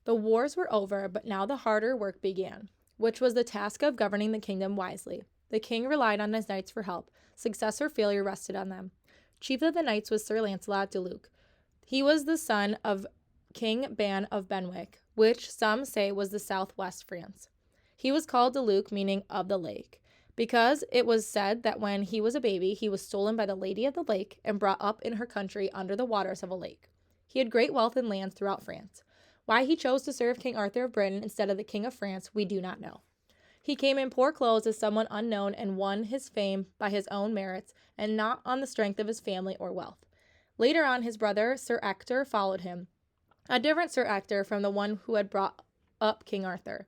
The wars were over, but now the harder work began, which was the task of governing the kingdom wisely. The king relied on his knights for help. Success or failure rested on them. Chief of the knights was Sir Lancelot de Luc. He was the son of King Ban of Benwick, which some say was the southwest France. He was called de Luc, meaning of the lake, because it was said that when he was a baby, he was stolen by the lady of the lake and brought up in her country under the waters of a lake. He had great wealth and lands throughout France. Why he chose to serve King Arthur of Britain instead of the King of France, we do not know. He came in poor clothes as someone unknown and won his fame by his own merits and not on the strength of his family or wealth. Later on, his brother, Sir Ector, followed him, a different Sir Ector from the one who had brought up King Arthur.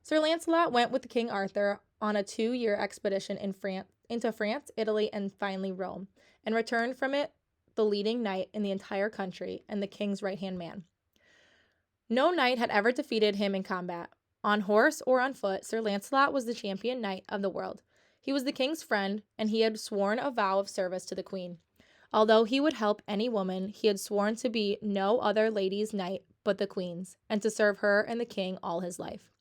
Sir Lancelot went with King Arthur on a 2-year expedition into France, Italy, and finally Rome, and returned from it the leading knight in the entire country and the king's right-hand man. No knight had ever defeated him in combat. On horse or on foot, Sir Lancelot was the champion knight of the world. He was the king's friend, and he had sworn a vow of service to the queen. Although he would help any woman, he had sworn to be no other lady's knight but the queen's, and to serve her and the king all his life.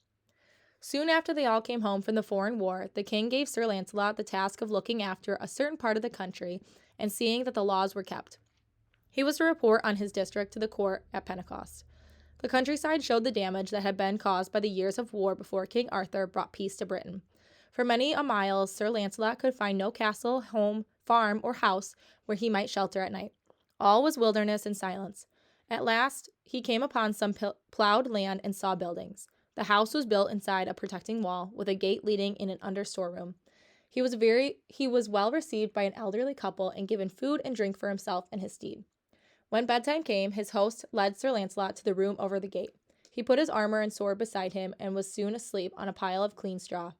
Soon after they all came home from the foreign war, the king gave Sir Lancelot the task of looking after a certain part of the country and seeing that the laws were kept. He was to report on his district to the court at Pentecost. The countryside showed the damage that had been caused by the years of war before King Arthur brought peace to Britain. For many a mile, Sir Lancelot could find no castle, home, farm, or house where he might shelter at night. All was wilderness and silence. At last, he came upon some plowed land and saw buildings. The house was built inside a protecting wall, with a gate leading in an under storeroom. He was well received by an elderly couple and given food and drink for himself and his steed. When bedtime came, his host led Sir Lancelot to the room over the gate. He put his armor and sword beside him and was soon asleep on a pile of clean straw.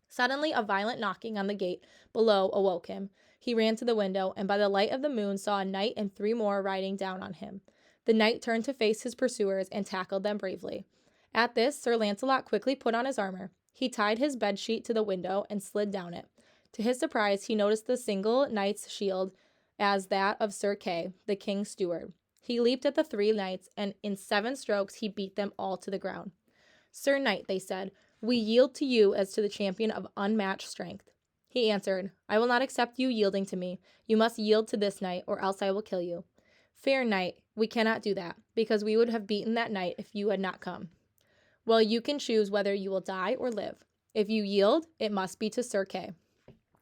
Suddenly, a violent knocking on the gate below awoke him. He ran to the window, and by the light of the moon saw a knight and 3 more riding down on him. The knight turned to face his pursuers and tackled them bravely. At this, Sir Lancelot quickly put on his armor. He tied his bedsheet to the window and slid down it. To his surprise, he noticed the single knight's shield as that of Sir Kay, the king's steward. He leaped at the 3 knights, and in 7 strokes he beat them all to the ground. "Sir Knight," they said, "we yield to you as to the champion of unmatched strength." He answered, "I will not accept you yielding to me. You must yield to this knight, or else I will kill you." "Fair knight, we cannot do that, because we would have beaten that knight if you had not come." "Well, you can choose whether you will die or live. If you yield, it must be to Sir Kay."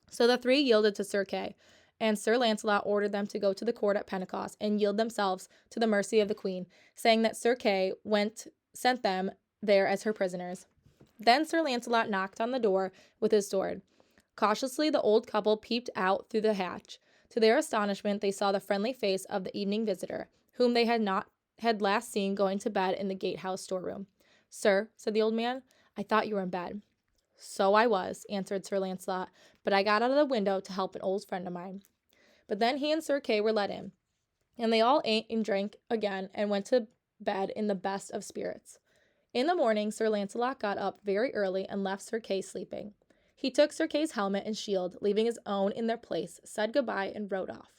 So the 3 yielded to Sir Kay, and Sir Lancelot ordered them to go to the court at Pentecost and yield themselves to the mercy of the queen, saying that Sir Kay sent them there as her prisoners. Then Sir Lancelot knocked on the door with his sword. Cautiously, the old couple peeped out through the hatch. To their astonishment, they saw the friendly face of the evening visitor, whom they had last seen going to bed in the gatehouse storeroom. "Sir," said the old man, "I thought you were in bed." "So I was," answered Sir Lancelot, "but I got out of the window to help an old friend of mine." But then he and Sir Kay were let in, and they all ate and drank again and went to bed in the best of spirits. In the morning, Sir Lancelot got up very early and left Sir Kay sleeping. He took Sir Kay's helmet and shield, leaving his own in their place, said goodbye, and rode off.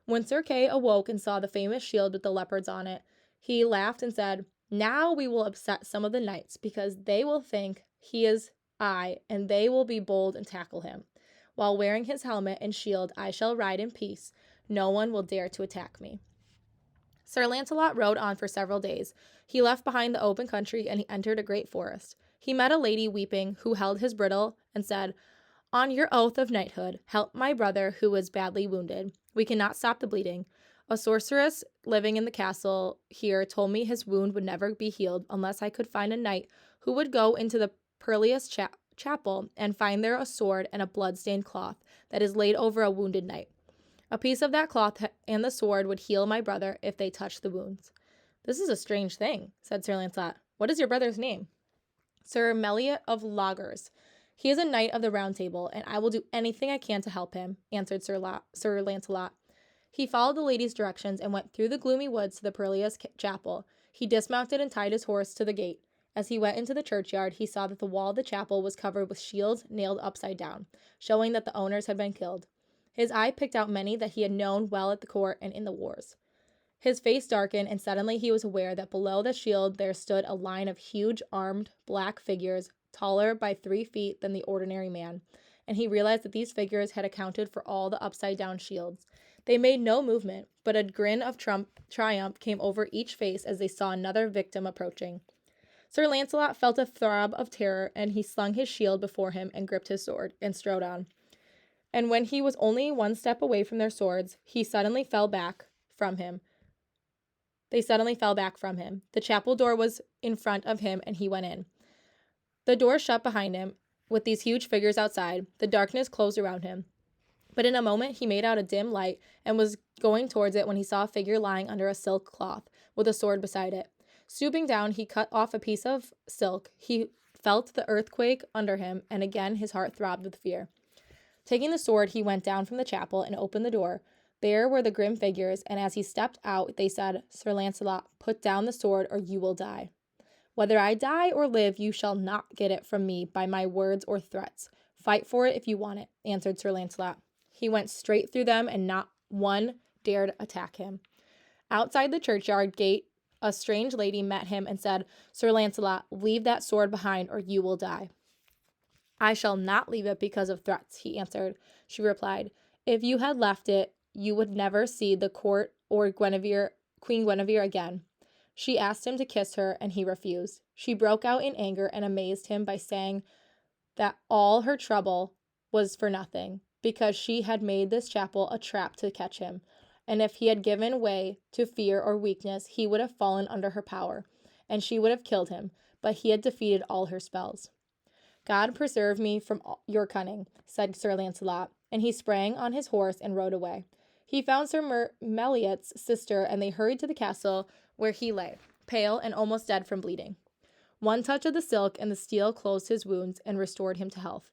When Sir Kay awoke and saw the famous shield with the leopards on it, he laughed and said, "Now we will upset some of the knights, because they will think he is I, and they will be bold and tackle him. While wearing his helmet and shield, I shall ride in peace. No one will dare to attack me." Sir Lancelot rode on for several days. He left behind the open country, and he entered a great forest. He met a lady weeping, who held his bridle and said, "On your oath of knighthood, help my brother who is badly wounded. We cannot stop the bleeding. A sorceress living in the castle here told me his wound would never be healed unless I could find a knight who would go into the Perilous Chapel and find there a sword and a blood-stained cloth that is laid over a wounded knight. A piece of that cloth and the sword would heal my brother if they touched the wounds." "This is a strange thing," said Sir Lancelot. "What is your brother's name?" "Sir Meliot of Logres. He is a knight of the Round Table, and I will do anything I can to help him," answered Sir Lancelot. He followed the lady's directions and went through the gloomy woods to the Perilous Chapel. He dismounted and tied his horse to the gate. As he went into the churchyard, he saw that the wall of the chapel was covered with shields nailed upside down, showing that the owners had been killed. His eye picked out many that he had known well at the court and in the wars. His face darkened, and suddenly he was aware that below the shield there stood a line of huge armed black figures, taller by 3 feet than the ordinary man, and he realized that these figures had accounted for all the upside-down shields. They made no movement, but a grin of triumph came over each face as they saw another victim approaching. Sir Lancelot felt a throb of terror, and he slung his shield before him and gripped his sword and strode on. And when he was only 1 step away from their swords, they suddenly fell back from him. The chapel door was in front of him, and he went in. The door shut behind him, with these huge figures outside. The darkness closed around him. But in a moment he made out a dim light and was going towards it when he saw a figure lying under a silk cloth, with a sword beside it. Stooping down, he cut off a piece of silk. He felt the earthquake under him, and again his heart throbbed with fear. Taking the sword, he went down from the chapel and opened the door. There were the grim figures, and as he stepped out, they said, "Sir Lancelot, put down the sword, or you will die." "Whether I die or live, you shall not get it from me by my words or threats. Fight for it if you want it," answered Sir Lancelot. He went straight through them, and not one dared attack him. Outside the churchyard gate, a strange lady met him and said, "Sir Lancelot, leave that sword behind, or you will die." "I shall not leave it because of threats," he answered. She replied, "If you had left it, you would never see the court or Queen Guinevere again." She asked him to kiss her, and he refused. She broke out in anger and amazed him by saying that all her trouble was for nothing, because she had made this chapel a trap to catch him, and if he had given way to fear or weakness, he would have fallen under her power, and she would have killed him, but he had defeated all her spells. "God preserve me from your cunning," said Sir Lancelot, and he sprang on his horse and rode away. He found Sir Meliot's sister, and they hurried to the castle, where he lay, pale and almost dead from bleeding. One touch of the silk and the steel closed his wounds and restored him to health.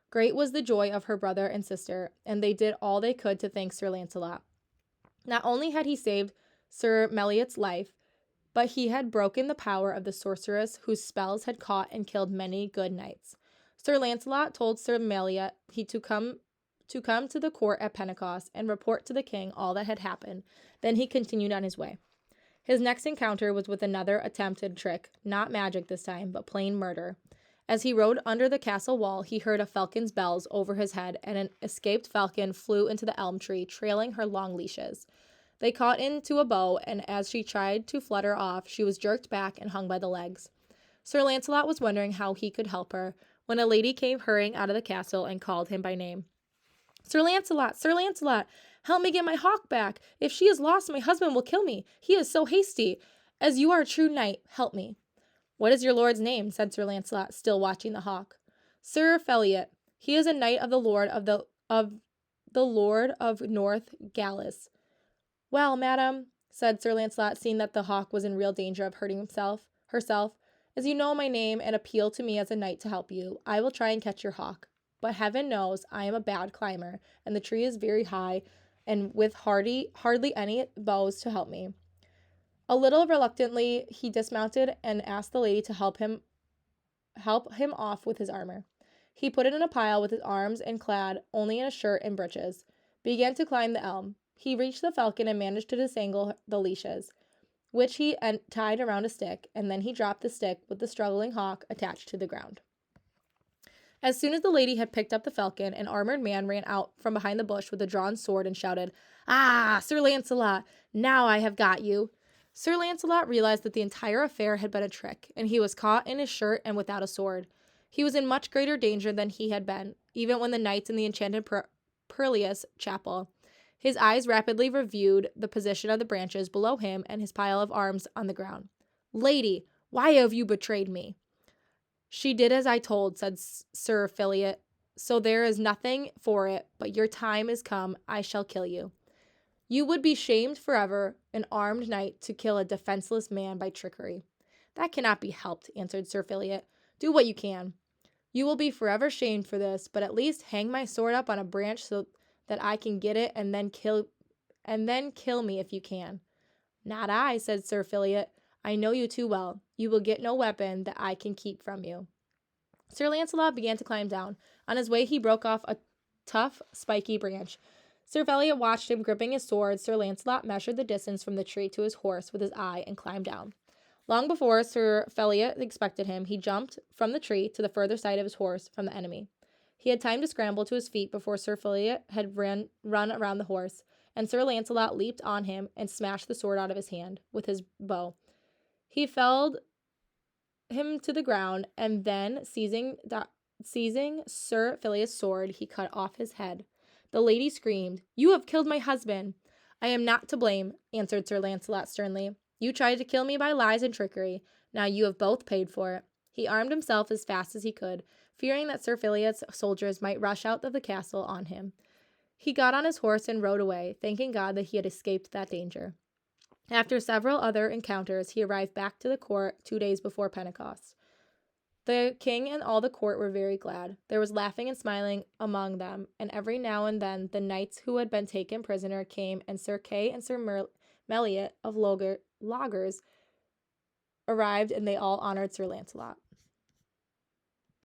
Great was the joy of her brother and sister, and they did all they could to thank Sir Lancelot. Not only had he saved Sir Meliot's life, but he had broken the power of the sorceress whose spells had caught and killed many good knights. Sir Lancelot told Sir Meliot to come to the court at Pentecost and report to the king all that had happened. Then he continued on his way. His next encounter was with another attempted trick, not magic this time, but plain murder. As he rode under the castle wall, he heard a falcon's bells over his head, and an escaped falcon flew into the elm tree, trailing her long leashes. They caught into a bow, and as she tried to flutter off, she was jerked back and hung by the legs. Sir Lancelot was wondering how he could help her, when a lady came hurrying out of the castle and called him by name. "Sir Lancelot! Sir Lancelot! Help me get my hawk back! If she is lost, my husband will kill me. He is so hasty. As you are a true knight, help me." "What is your lord's name?" said Sir Lancelot, still watching the hawk. "Sir Feliot. He is a knight of the Lord of North Galis." "Well, madam," said Sir Lancelot, seeing that the hawk was in real danger of hurting herself, "as you know my name and appeal to me as a knight to help you, I will try and catch your hawk. But heaven knows I am a bad climber, and the tree is very high, and with hardly any bows to help me." A little reluctantly, he dismounted and asked the lady to help him off with his armor. He put it in a pile with his arms and clad only in a shirt and breeches, began to climb the elm. He reached the falcon and managed to disentangle the leashes, which he tied around a stick, and then he dropped the stick with the struggling hawk attached to the ground. As soon as the lady had picked up the falcon, an armored man ran out from behind the bush with a drawn sword and shouted, "Ah, Sir Lancelot, now I have got you." Sir Lancelot realized that the entire affair had been a trick, and he was caught in his shirt and without a sword. He was in much greater danger than he had been, even when the knights in the enchanted Purlius chapel. His eyes rapidly reviewed the position of the branches below him and his pile of arms on the ground. "Lady, why have you betrayed me?" "She did as I told," said Sir Feliot, "so there is nothing for it, but your time is come. I shall kill you." "You would be shamed forever, an armed knight, to kill a defenseless man by trickery." "That cannot be helped," answered Sir Feliot. "Do what you can. You will be forever shamed for this, but at least hang my sword up on a branch so that I can get it, and then kill me if you can." "Not I," said Sir Feliot. "I know you too well. You will get no weapon that I can keep from you." Sir Lancelot began to climb down. On his way he broke off a tough, spiky branch. Sir Felliot watched him gripping his sword. Sir Lancelot measured the distance from the tree to his horse with his eye and climbed down. Long before Sir Felliot expected him, he jumped from the tree to the further side of his horse from the enemy. He had time to scramble to his feet before Sir Felliot had run around the horse, and Sir Lancelot leaped on him and smashed the sword out of his hand with his bow. He felled him to the ground, and then, seizing Sir Felliot's sword, he cut off his head. The lady screamed, "You have killed my husband!" "I am not to blame," answered Sir Lancelot sternly. "You tried to kill me by lies and trickery. Now you have both paid for it." He armed himself as fast as he could, fearing that Sir Felliot's soldiers might rush out of the castle on him. He got on his horse and rode away, thanking God that he had escaped that danger. After several other encounters, he arrived back to the court 2 days before Pentecost. The king and all the court were very glad. There was laughing and smiling among them, and every now and then the knights who had been taken prisoner came, and Sir Kay and Sir Meliot of Logres arrived, and they all honored Sir Lancelot.